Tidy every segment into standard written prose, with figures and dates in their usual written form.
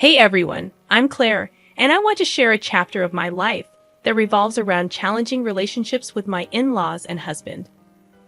Hey everyone, I'm Claire, and I want to share a chapter of my life that revolves around challenging relationships with my in-laws and husband.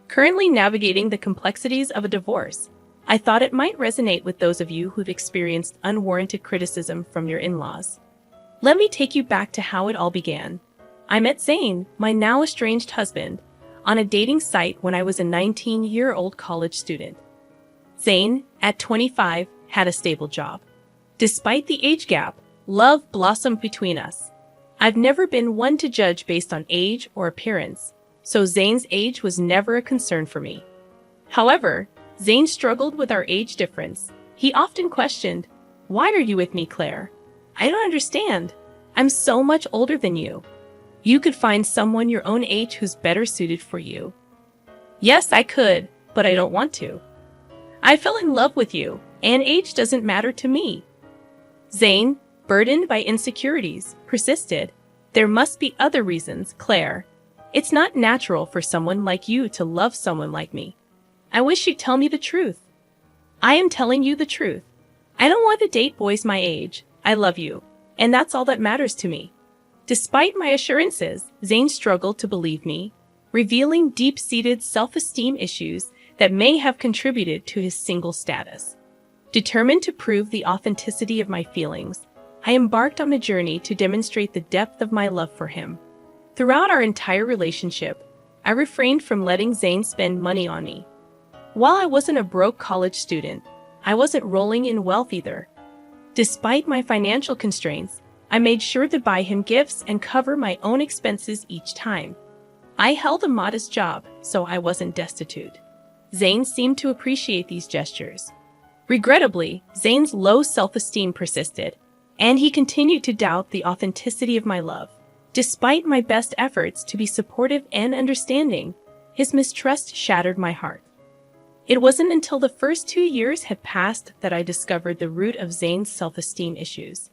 Currently navigating the complexities of a divorce, I thought it might resonate with those of you who've experienced unwarranted criticism from your in-laws. Let me take you back to how it all began. I met Zane, my now estranged husband, on a dating site when I was a 19-year-old college student. Zane, at 25, had a stable job. Despite the age gap, love blossomed between us. I've never been one to judge based on age or appearance, so Zane's age was never a concern for me. However, Zane struggled with our age difference. He often questioned, "Why are you with me, Claire? I don't understand. I'm so much older than you. You could find someone your own age who's better suited for you." Yes, I could, but I don't want to. I fell in love with you, and age doesn't matter to me. Zane, burdened by insecurities, persisted. "There must be other reasons, Claire. It's not natural for someone like you to love someone like me. I wish you'd tell me the truth." "I am telling you the truth. I don't want to date boys my age. I love you, and that's all that matters to me." Despite my assurances, Zane struggled to believe me, revealing deep-seated self-esteem issues that may have contributed to his single status. Determined to prove the authenticity of my feelings, I embarked on a journey to demonstrate the depth of my love for him. Throughout our entire relationship, I refrained from letting Zane spend money on me. While I wasn't a broke college student, I wasn't rolling in wealth either. Despite my financial constraints, I made sure to buy him gifts and cover my own expenses each time. I held a modest job, so I wasn't destitute. Zane seemed to appreciate these gestures. Regrettably, Zane's low self-esteem persisted, and he continued to doubt the authenticity of my love. Despite my best efforts to be supportive and understanding, his mistrust shattered my heart. It wasn't until the first 2 years had passed that I discovered the root of Zane's self-esteem issues.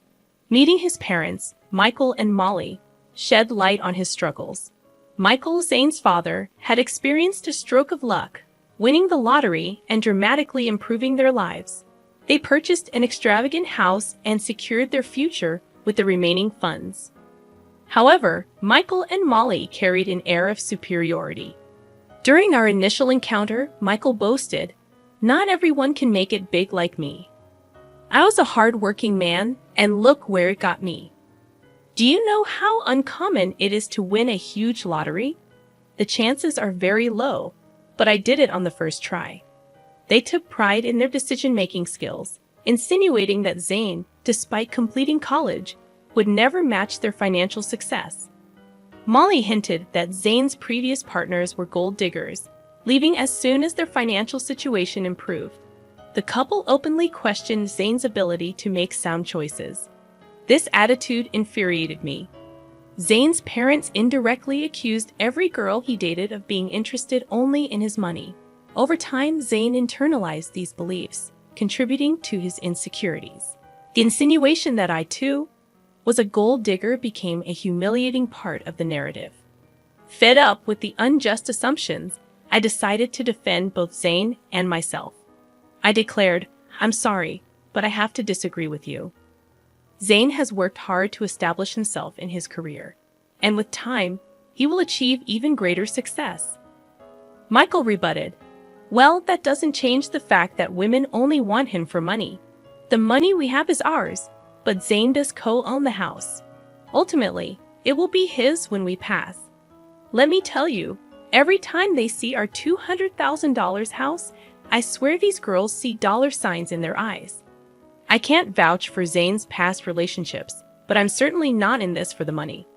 Meeting his parents, Michael and Molly, shed light on his struggles. Michael, Zane's father, had experienced a stroke of luck, winning the lottery and dramatically improving their lives. They purchased an extravagant house and secured their future with the remaining funds. However, Michael and Molly carried an air of superiority. During our initial encounter, Michael boasted, "Not everyone can make it big like me. I was a hard-working man, and look where it got me. Do you know how uncommon it is to win a huge lottery? The chances are very low, but I did it on the first try." They took pride in their decision-making skills, insinuating that Zane, despite completing college, would never match their financial success. Molly hinted that Zane's previous partners were gold diggers, leaving as soon as their financial situation improved. The couple openly questioned Zane's ability to make sound choices. This attitude infuriated me. Zane's parents indirectly accused every girl he dated of being interested only in his money. Over time, Zane internalized these beliefs, contributing to his insecurities. The insinuation that I, too, was a gold digger became a humiliating part of the narrative. Fed up with the unjust assumptions, I decided to defend both Zane and myself. I declared, "I'm sorry, but I have to disagree with you. Zane has worked hard to establish himself in his career, and with time, he will achieve even greater success." Michael rebutted, "Well, that doesn't change the fact that women only want him for money. The money we have is ours, but Zane does co-own the house. Ultimately, it will be his when we pass. Let me tell you, every time they see our $200,000 house, I swear these girls see dollar signs in their eyes." I can't vouch for Zane's past relationships, but I'm certainly not in this for the money.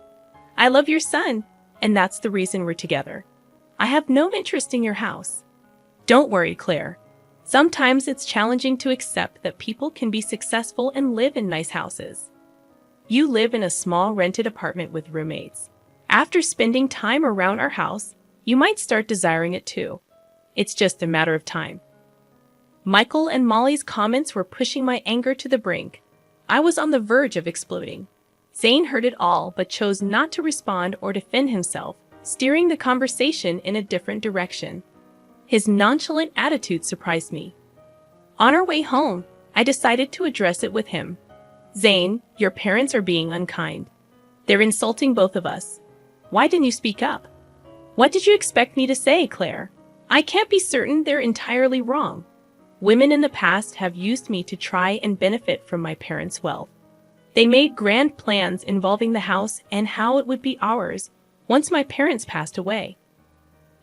I love your son, and that's the reason we're together. I have no interest in your house. Don't worry, Claire. Sometimes it's challenging to accept that people can be successful and live in nice houses. You live in a small rented apartment with roommates. After spending time around our house, you might start desiring it too. It's just a matter of time. Michael and Molly's comments were pushing my anger to the brink. I was on the verge of exploding. Zane heard it all but chose not to respond or defend himself, steering the conversation in a different direction. His nonchalant attitude surprised me. On our way home, I decided to address it with him. Zane, your parents are being unkind. They're insulting both of us. Why didn't you speak up? What did you expect me to say, Claire? I can't be certain they're entirely wrong. Women in the past have used me to try and benefit from my parents' wealth. They made grand plans involving the house and how it would be ours once my parents passed away.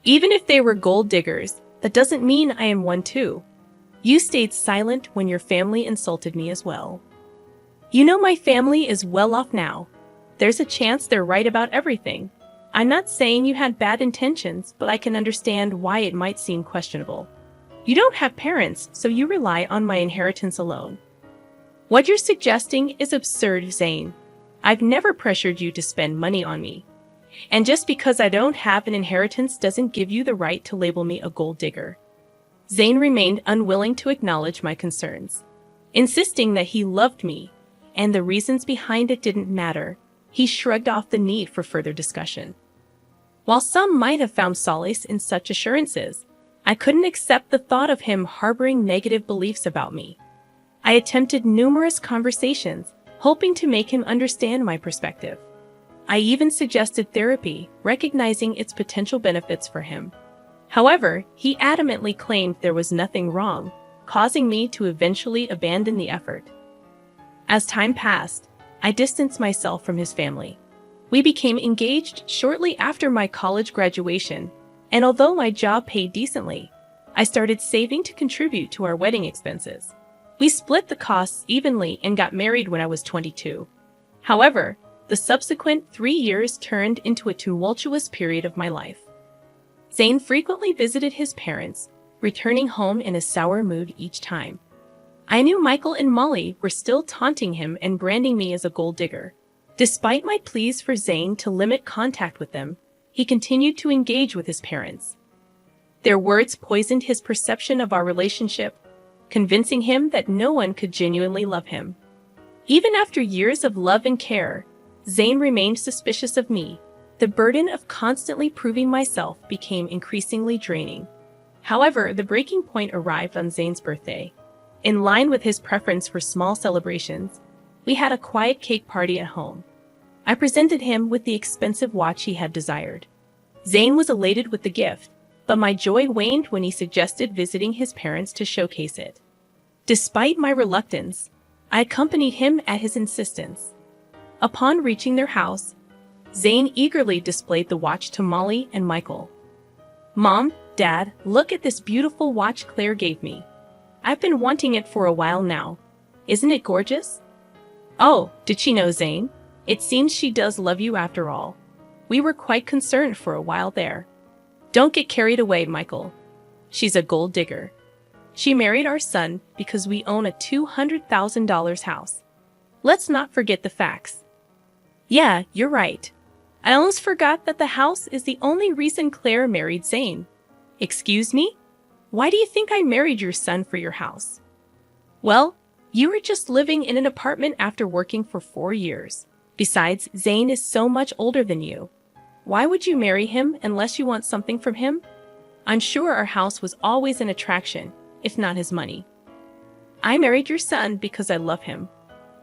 Even if they were gold diggers, that doesn't mean I am one too. You stayed silent when your family insulted me as well. You know my family is well off now. There's a chance they're right about everything. I'm not saying you had bad intentions, but I can understand why it might seem questionable. You don't have parents, so you rely on my inheritance alone. What you're suggesting is absurd, Zane. I've never pressured you to spend money on me. And just because I don't have an inheritance doesn't give you the right to label me a gold digger. Zane remained unwilling to acknowledge my concerns, insisting that he loved me, and the reasons behind it didn't matter. He shrugged off the need for further discussion. While some might have found solace in such assurances, I couldn't accept the thought of him harboring negative beliefs about me. I attempted numerous conversations, hoping to make him understand my perspective. I even suggested therapy, recognizing its potential benefits for him. However, he adamantly claimed there was nothing wrong, causing me to eventually abandon the effort. As time passed, I distanced myself from his family. We became engaged shortly after my college graduation, and although my job paid decently, I started saving to contribute to our wedding expenses. We split the costs evenly and got married when I was 22. However, the subsequent 3 years turned into a tumultuous period of my life. Zane frequently visited his parents, returning home in a sour mood each time. I knew Michael and Molly were still taunting him and branding me as a gold digger. Despite my pleas for Zane to limit contact with them, he continued to engage with his parents. Their words poisoned his perception of our relationship, convincing him that no one could genuinely love him. Even after years of love and care, Zane remained suspicious of me. The burden of constantly proving myself became increasingly draining. However, the breaking point arrived on Zane's birthday. In line with his preference for small celebrations, we had a quiet cake party at home. I presented him with the expensive watch he had desired. Zane was elated with the gift, but my joy waned when he suggested visiting his parents to showcase it. Despite my reluctance, I accompanied him at his insistence. Upon reaching their house, Zane eagerly displayed the watch to Molly and Michael. "Mom, Dad, look at this beautiful watch Claire gave me. I've been wanting it for a while now. Isn't it gorgeous?" "Oh, did she know, Zane? It seems she does love you after all." We were quite concerned for a while there. "Don't get carried away, Michael. She's a gold digger. She married our son because we own a $200,000 house. Let's not forget the facts." "Yeah, you're right. I almost forgot that the house is the only reason Claire married Zane." "Excuse me? Why do you think I married your son for your house?" "Well, you were just living in an apartment after working for 4 years. Besides, Zane is so much older than you. Why would you marry him unless you want something from him? I'm sure our house was always an attraction, if not his money." "I married your son because I love him.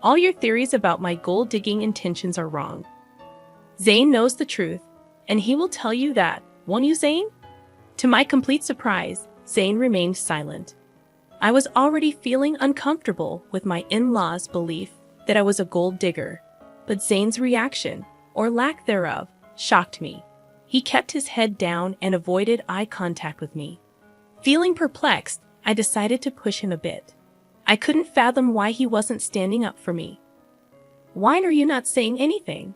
All your theories about my gold-digging intentions are wrong. Zane knows the truth, and he will tell you that, won't you, Zane?" To my complete surprise, Zane remained silent. I was already feeling uncomfortable with my in-laws' belief that I was a gold digger, but Zane's reaction, or lack thereof, shocked me. He kept his head down and avoided eye contact with me. Feeling perplexed, I decided to push him a bit. I couldn't fathom why he wasn't standing up for me. "Why are you not saying anything?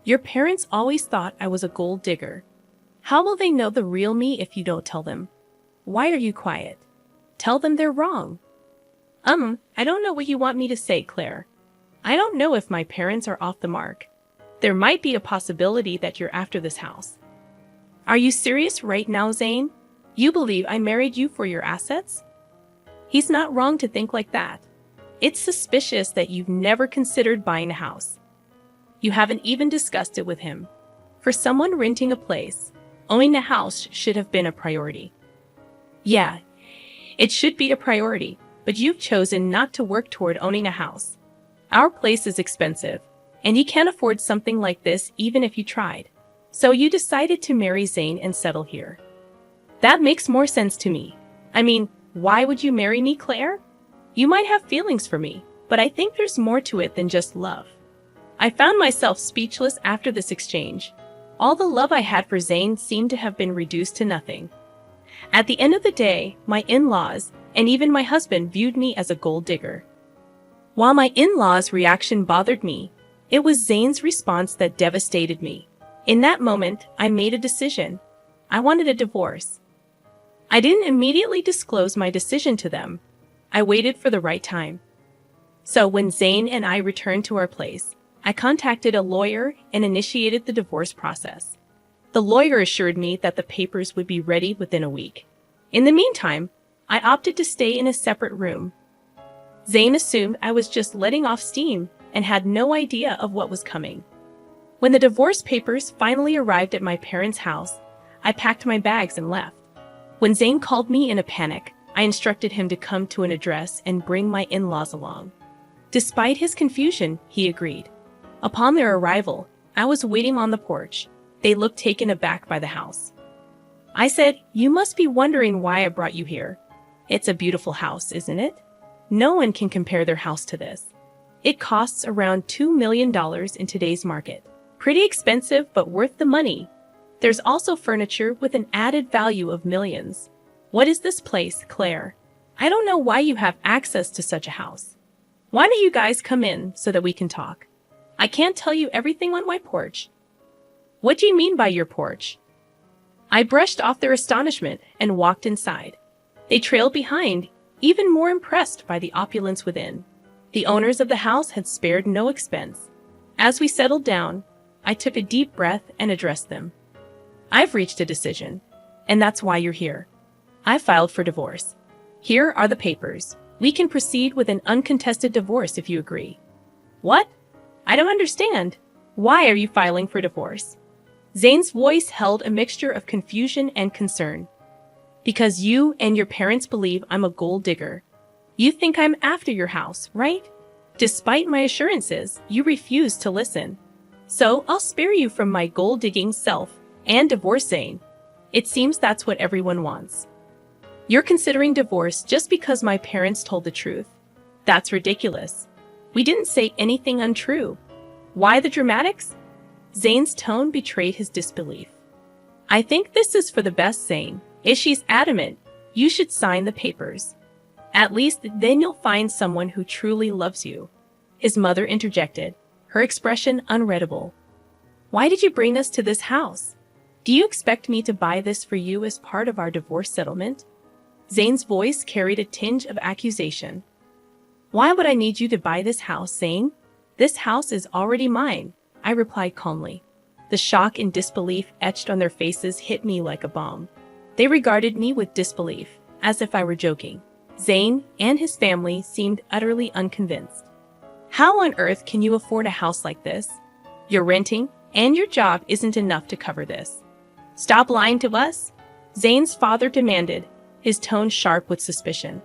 Your parents always thought I was a gold digger. How will they know the real me if you don't tell them? Why are you quiet? Tell them they're wrong." I don't know what you want me to say, Claire. I don't know if my parents are off the mark. There might be a possibility that you're after this house." "Are you serious right now, Zane? You believe I married you for your assets?" He's not wrong to think like that. It's suspicious that you've never considered buying a house. You haven't even discussed it with him. For someone renting a place, owning a house should have been a priority. Yeah, it should be a priority, but you've chosen not to work toward owning a house. Our place is expensive, and you can't afford something like this even if you tried. So you decided to marry Zane and settle here. That makes more sense to me. I mean, why would you marry me, Claire? You might have feelings for me, but I think there's more to it than just love. I found myself speechless after this exchange. All the love I had for Zane seemed to have been reduced to nothing. At the end of the day, my in-laws, and even my husband, viewed me as a gold digger. While my in-laws' reaction bothered me, it was Zane's response that devastated me. In that moment, I made a decision. I wanted a divorce. I didn't immediately disclose my decision to them. I waited for the right time. So when Zane and I returned to our place, I contacted a lawyer and initiated the divorce process. The lawyer assured me that the papers would be ready within a week. In the meantime, I opted to stay in a separate room. Zane assumed I was just letting off steam and had no idea of what was coming. When the divorce papers finally arrived at my parents' house, I packed my bags and left. When Zane called me in a panic, I instructed him to come to an address and bring my in-laws along. Despite his confusion, he agreed. Upon their arrival, I was waiting on the porch. They looked taken aback by the house. I said, "You must be wondering why I brought you here. It's a beautiful house, isn't it? No one can compare their house to this. It costs around $2 million in today's market. Pretty expensive, but worth the money. There's also furniture with an added value of millions. What is this place, Claire? I don't know why you have access to such a house. Why don't you guys come in so that we can talk? I can't tell you everything on my porch." "What do you mean by your porch?" I brushed off their astonishment and walked inside. They trailed behind, even more impressed by the opulence within. The owners of the house had spared no expense. As we settled down, I took a deep breath and addressed them. "I've reached a decision, and that's why you're here. I filed for divorce. Here are the papers. We can proceed with an uncontested divorce if you agree." "What? I don't understand. Why are you filing for divorce?" Zane's voice held a mixture of confusion and concern. "Because you and your parents believe I'm a gold digger. You think I'm after your house, right? Despite my assurances, you refuse to listen. So I'll spare you from my gold-digging self and divorce Zane. It seems that's what everyone wants. You're considering divorce just because my parents told the truth. That's ridiculous. We didn't say anything untrue. Why the dramatics?" Zane's tone betrayed his disbelief. "I think this is for the best, Zane. If she's adamant, you should sign the papers. At least then you'll find someone who truly loves you." His mother interjected, her expression unreadable. "Why did you bring us to this house? Do you expect me to buy this for you as part of our divorce settlement?" Zane's voice carried a tinge of accusation. "Why would I need you to buy this house, Zane? This house is already mine," I replied calmly. The shock and disbelief etched on their faces hit me like a bomb. They regarded me with disbelief, as if I were joking. Zane and his family seemed utterly unconvinced. "How on earth can you afford a house like this? You're renting, and your job isn't enough to cover this. Stop lying to us," Zane's father demanded, his tone sharp with suspicion.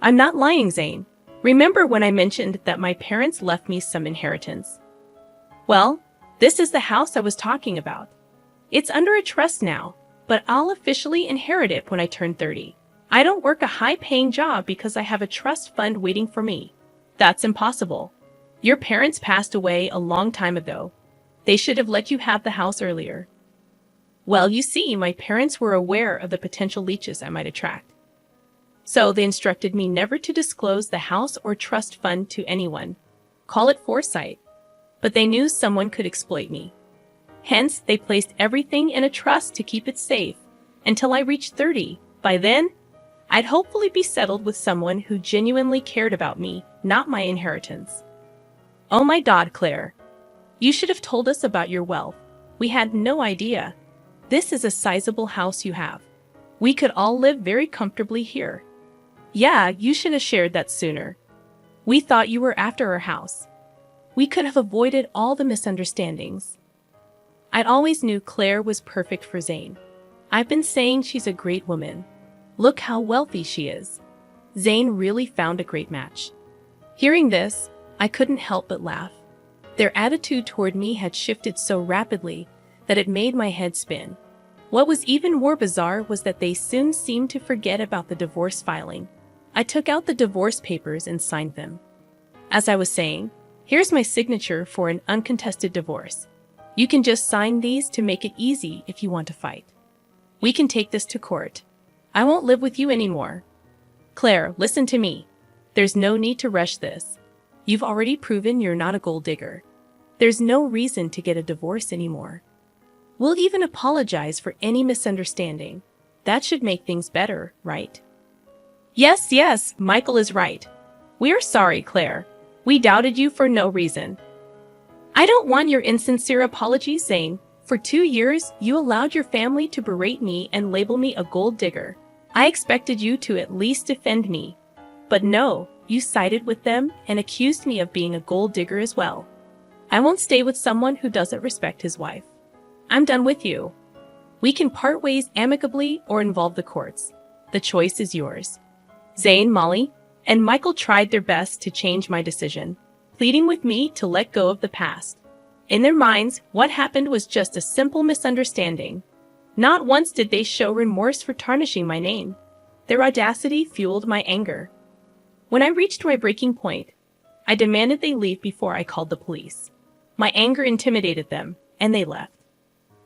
"I'm not lying, Zane. Remember when I mentioned that my parents left me some inheritance? Well, this is the house I was talking about. It's under a trust now, but I'll officially inherit it when I turn 30. I don't work a high-paying job because I have a trust fund waiting for me. That's impossible. Your parents passed away a long time ago. They should have let you have the house earlier." "Well, you see, my parents were aware of the potential leeches I might attract. So they instructed me never to disclose the house or trust fund to anyone. Call it foresight. But they knew someone could exploit me. Hence, they placed everything in a trust to keep it safe until I reached 30. By then, I'd hopefully be settled with someone who genuinely cared about me, not my inheritance." "Oh my God, Claire. You should have told us about your wealth. We had no idea. This is a sizable house you have. We could all live very comfortably here." "Yeah, you should have shared that sooner. We thought you were after our house. We could have avoided all the misunderstandings." I'd always knew Claire was perfect for Zane. I've been saying she's a great woman. Look how wealthy she is. Zane really found a great match. Hearing this, I couldn't help but laugh. Their attitude toward me had shifted so rapidly that it made my head spin. What was even more bizarre was that they soon seemed to forget about the divorce filing. I took out the divorce papers and signed them. As I was saying, here's my signature for an uncontested divorce. You can just sign these to make it easy if you want to fight. We can take this to court. I won't live with you anymore. Claire, listen to me. There's no need to rush this. You've already proven you're not a gold digger. There's no reason to get a divorce anymore. We'll even apologize for any misunderstanding. That should make things better, right? Yes, Michael is right. We're sorry, Claire. We doubted you for no reason. I don't want your insincere apologies, Zane. For 2 years, you allowed your family to berate me and label me a gold digger. I expected you to at least defend me. But no, you sided with them and accused me of being a gold digger as well. I won't stay with someone who doesn't respect his wife. I'm done with you. We can part ways amicably or involve the courts. The choice is yours. Zane, Molly, and Michael tried their best to change my decision, pleading with me to let go of the past. In their minds, what happened was just a simple misunderstanding. Not once did they show remorse for tarnishing my name. Their audacity fueled my anger. When I reached my breaking point, I demanded they leave before I called the police. My anger intimidated them, and they left.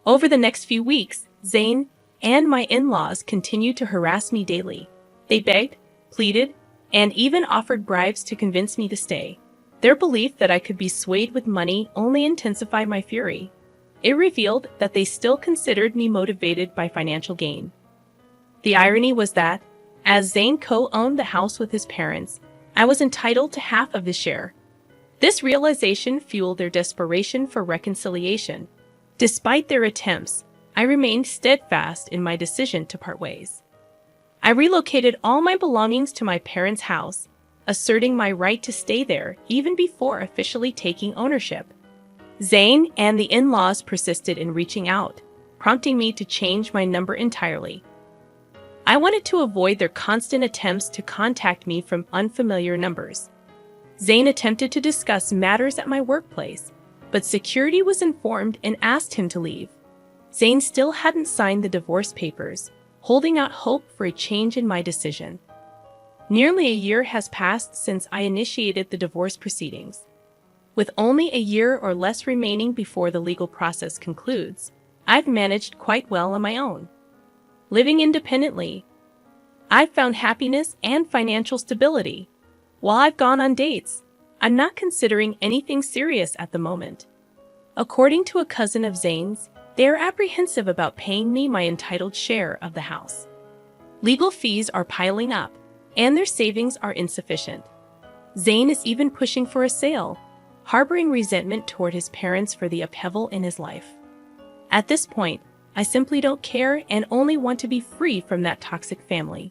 Over the next few weeks, Zane and my in-laws continued to harass me daily. They begged, pleaded, and even offered bribes to convince me to stay. Their belief that I could be swayed with money only intensified my fury. It revealed that they still considered me motivated by financial gain. The irony was that, as Zane co-owned the house with his parents, I was entitled to half of his share. This realization fueled their desperation for reconciliation. Despite their attempts, I remained steadfast in my decision to part ways. I relocated all my belongings to my parents' house, asserting my right to stay there even before officially taking ownership. Zane and the in-laws persisted in reaching out, prompting me to change my number entirely. I wanted to avoid their constant attempts to contact me from unfamiliar numbers. Zane attempted to discuss matters at my workplace, but security was informed and asked him to leave. Zane still hadn't signed the divorce papers, holding out hope for a change in my decision. Nearly a year has passed since I initiated the divorce proceedings. With only a year or less remaining before the legal process concludes, I've managed quite well on my own. Living independently, I've found happiness and financial stability. While I've gone on dates, I'm not considering anything serious at the moment. According to a cousin of Zane's, they are apprehensive about paying me my entitled share of the house. Legal fees are piling up, and their savings are insufficient. Zane is even pushing for a sale, harboring resentment toward his parents for the upheaval in his life. At this point, I simply don't care and only want to be free from that toxic family.